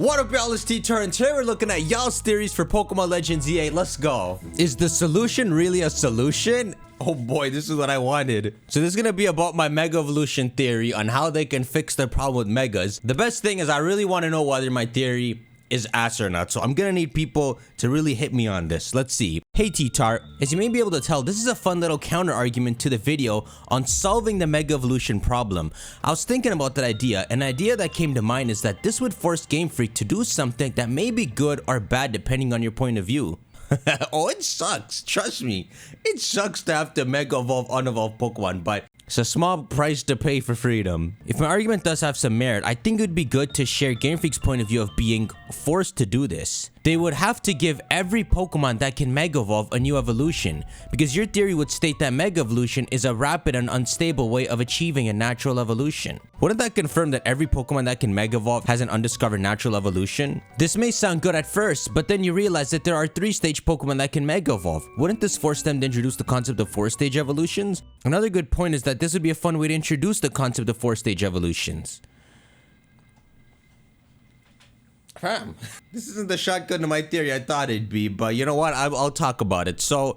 What up, y'all? It's ttarSUBMIT, and today we're looking at y'all's theories for Pokemon Legends EA. Let's go. Is the solution really a solution? Oh boy, this is what I wanted. So this is gonna be about my Mega Evolution theory on how they can fix their problem with Megas. The best thing is I really want to know whether my theory is ass or not, so I'm gonna need people to really hit me on this. Let's see. Hey ttar, as you may be able to tell, this is a fun little counter argument to the video on solving the Mega Evolution problem. I was thinking about that idea, and the idea that came to mind is that this would force Game Freak to do something that may be good or bad depending on your point of view. Oh, it sucks. Trust me. It sucks to have to Mega Evolve unevolved Pokemon, but it's a small price to pay for freedom. If my argument does have some merit, I think it would be good to share Game Freak's point of view of being forced to do this. They would have to give every Pokemon that can Mega Evolve a new evolution, because your theory would state that Mega Evolution is a rapid and unstable way of achieving a natural evolution. Wouldn't that confirm that every Pokemon that can Mega Evolve has an undiscovered natural evolution? This may sound good at first, but then you realize that there are 3-stage Pokemon that can Mega Evolve. Wouldn't this force them to introduce the concept of 4-stage evolutions? Another good point is that this would be a fun way to introduce the concept of 4-stage evolutions. Fam, this isn't the shotgun to my theory I thought it'd be, but you know what? I'll talk about it. So,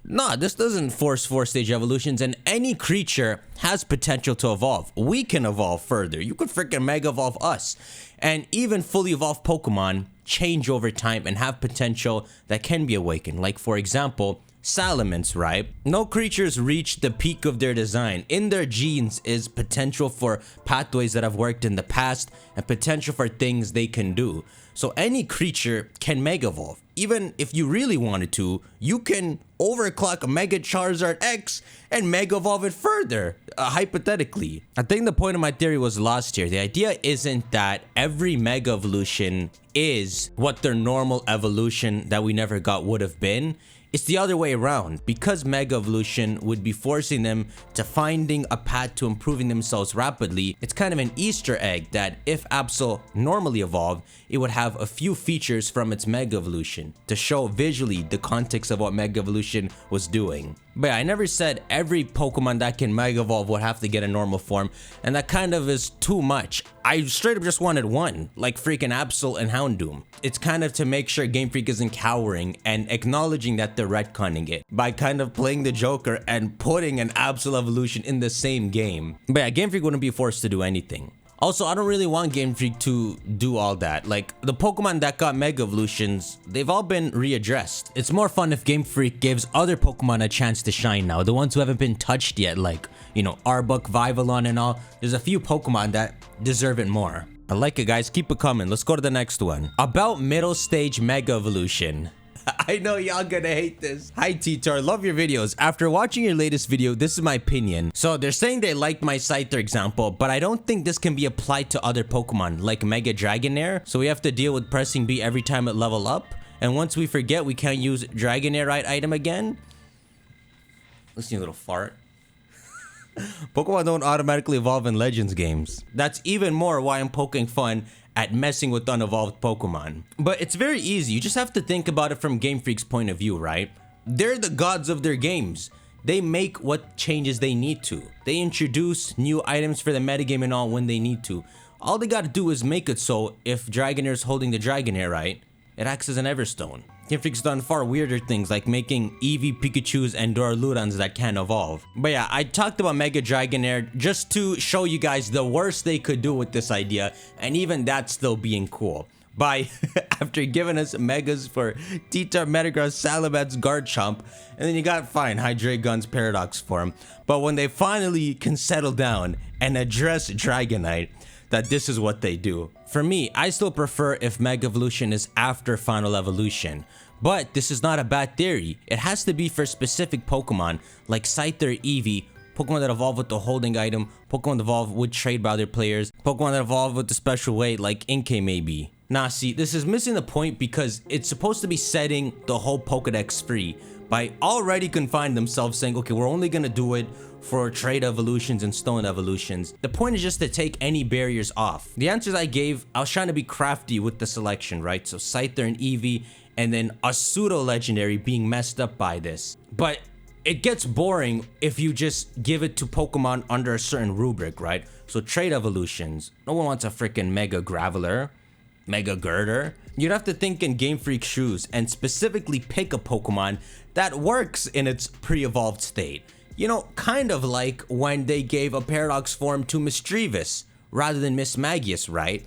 nah, this doesn't force 4-stage evolutions, and any creature has potential to evolve. We can evolve further. You could freaking Mega Evolve us. And even fully evolved Pokemon change over time and have potential that can be awakened. Like, for example, Salamence, right? No creatures reach the peak of their design. In their genes is potential for pathways that have worked in the past and potential for things they can do. So any creature can Mega Evolve. Even if you really wanted to, you can overclock a Mega Charizard X and Mega Evolve it further, hypothetically. I think the point of my theory was lost here. The idea isn't that every Mega Evolution is what their normal evolution that we never got would have been. It's the other way around. Because Mega Evolution would be forcing them to finding a path to improving themselves rapidly, it's kind of an Easter egg that if Absol normally evolved, it would have a few features from its Mega Evolution to show visually the context of what Mega Evolution was doing. But yeah, I never said every Pokemon that can Mega Evolve would have to get a normal form, and that kind of is too much. I straight up just wanted one, like freaking Absol and Houndoom. It's kind of to make sure Game Freak isn't cowering and acknowledging that they're retconning it by kind of playing the Joker and putting an Absol evolution in the same game. But yeah, Game Freak wouldn't be forced to do anything. Also, I don't really want Game Freak to do all that. Like, the Pokemon that got Mega Evolutions, they've all been readdressed. It's more fun if Game Freak gives other Pokemon a chance to shine now. The ones who haven't been touched yet, like, you know, Arbok, Vivillon, and all. There's a few Pokemon that deserve it more. I like it, guys. Keep it coming. Let's go to the next one. About middle stage Mega Evolution. I know y'all gonna hate this. Hi ttar, love your videos. After watching your latest video, this is my opinion. So they're saying they liked my Scyther example, but I don't think this can be applied to other Pokemon like Mega Dragonair. So we have to deal with pressing B every time it level up. And once we forget, we can't use Dragonair right item again. Listen, you little fart. Pokemon don't automatically evolve in Legends games. That's even more why I'm poking fun at messing with unevolved Pokemon. But it's very easy. You just have to think about it from Game Freak's point of view, right? They're the gods of their games. They make what changes they need to. They introduce new items for the metagame and all when they need to. All they gotta do is make it so if Dragonair's holding the Dragonair, right, it acts as an Everstone. Game Freak's done far weirder things like making Eevee, Pikachus, and Duraludons that can evolve. But yeah, I talked about Mega Dragonair just to show you guys the worst they could do with this idea, and even that still being cool. By after giving us Megas for ttar, Metagross, Salamence, Garchomp, and then you got fine Hydreigon's Paradox form. But when they finally can settle down and address Dragonite, that this is what they do. For me, I still prefer if Mega Evolution is after Final Evolution. But this is not a bad theory. It has to be for specific Pokemon like Scyther, Eevee, Pokemon that evolve with the holding item, Pokemon that evolve with trade by other players, Pokemon that evolve with the special way like Inkay maybe. Nah, see, this is missing the point because it's supposed to be setting the whole Pokedex free by already confining themselves saying, okay, we're only gonna do it for trade evolutions and stone evolutions. The point is just to take any barriers off. The answers I gave, I was trying to be crafty with the selection, right? So Scyther and Eevee, and then a pseudo legendary being messed up by this. But it gets boring if you just give it to Pokemon under a certain rubric, right? So trade evolutions, no one wants a freaking Mega Graveler. Mega Girder. You'd have to think in Game Freak shoes and specifically pick a Pokemon that works in its pre-evolved state. You know, kind of like when they gave a Paradox form to Misdreavus rather than Miss Magius, right?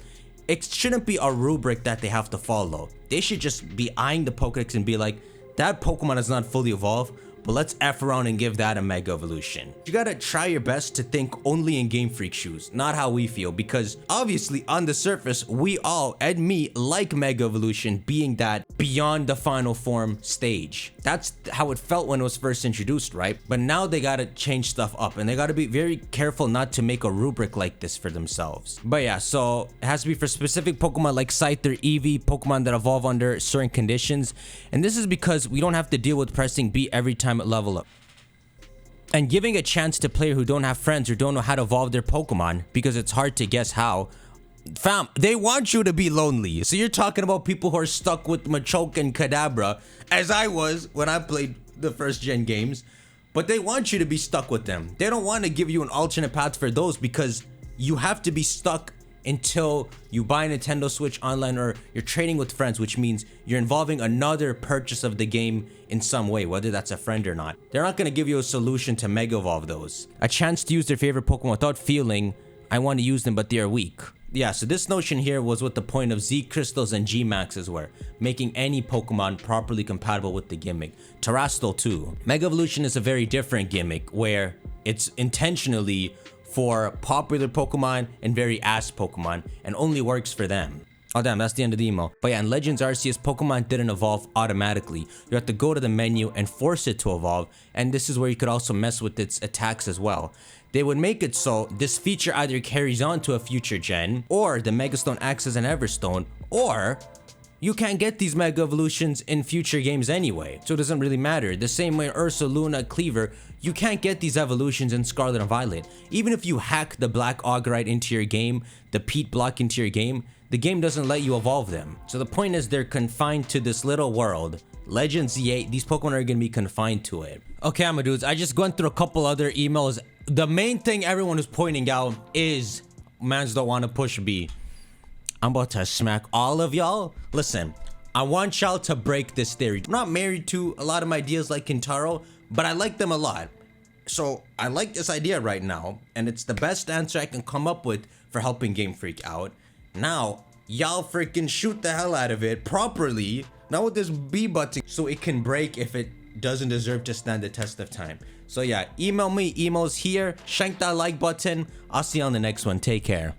It shouldn't be a rubric that they have to follow. They should just be eyeing the Pokedex and be like, that Pokemon is not fully evolved, but let's F around and give that a Mega Evolution. You gotta try your best to think only in Game Freak shoes, not how we feel, because obviously on the surface, we all, and me, like Mega Evolution being that beyond the final form stage. That's how it felt when it was first introduced, right? But now they gotta change stuff up, and they gotta be very careful not to make a rubric like this for themselves. But yeah, so it has to be for specific Pokemon like Scyther, Eevee, Pokemon that evolve under certain conditions, and this is because we don't have to deal with pressing B every time it level up. And giving a chance to players who don't have friends or don't know how to evolve their Pokemon because it's hard to guess how. Fam, they want you to be lonely. So you're talking about people who are stuck with Machoke and Kadabra, as I was when I played the first gen games, but they want you to be stuck with them. They don't want to give you an alternate path for those because you have to be stuck until you buy a Nintendo Switch online or you're trading with friends, which means you're involving another purchase of the game in some way, whether that's a friend or not. They're not going to give you a solution to Mega Evolve those. A chance to use their favorite Pokemon without feeling, I want to use them but they are weak. Yeah, so this notion here was what the point of Z Crystals and G Maxes were, making any Pokemon properly compatible with the gimmick. Terastal too. Mega Evolution is a very different gimmick where it's intentionally for popular Pokemon and very ass Pokemon and only works for them. Oh damn, that's the end of the email. But yeah, in Legends Arceus, Pokemon didn't evolve automatically. You have to go to the menu and force it to evolve, and this is where you could also mess with its attacks as well. They would make it so this feature either carries on to a future gen, or the Megastone acts as an Everstone, or you can't get these Mega Evolutions in future games anyway, so it doesn't really matter. The same way Ursa, Luna, Cleaver, you can't get these evolutions in Scarlet and Violet. Even if you hack the Black Augerite into your game, the Pete Block into your game, the game doesn't let you evolve them. So the point is they're confined to this little world. Legends Z8, these Pokemon are gonna be confined to it. Okay, my dudes, I just went through a couple other emails. The main thing everyone is pointing out is mans don't want to push B. I'm about to smack all of y'all. Listen, I want y'all to break this theory. I'm not married to a lot of my ideas like Kintaro, but I like them a lot. So I like this idea right now, and it's the best answer I can come up with for helping Game Freak out. Now, y'all freaking shoot the hell out of it properly, not with this B button, so it can break if it doesn't deserve to stand the test of time. So yeah, email me, emails here, shank that like button. I'll see you on the next one. Take care.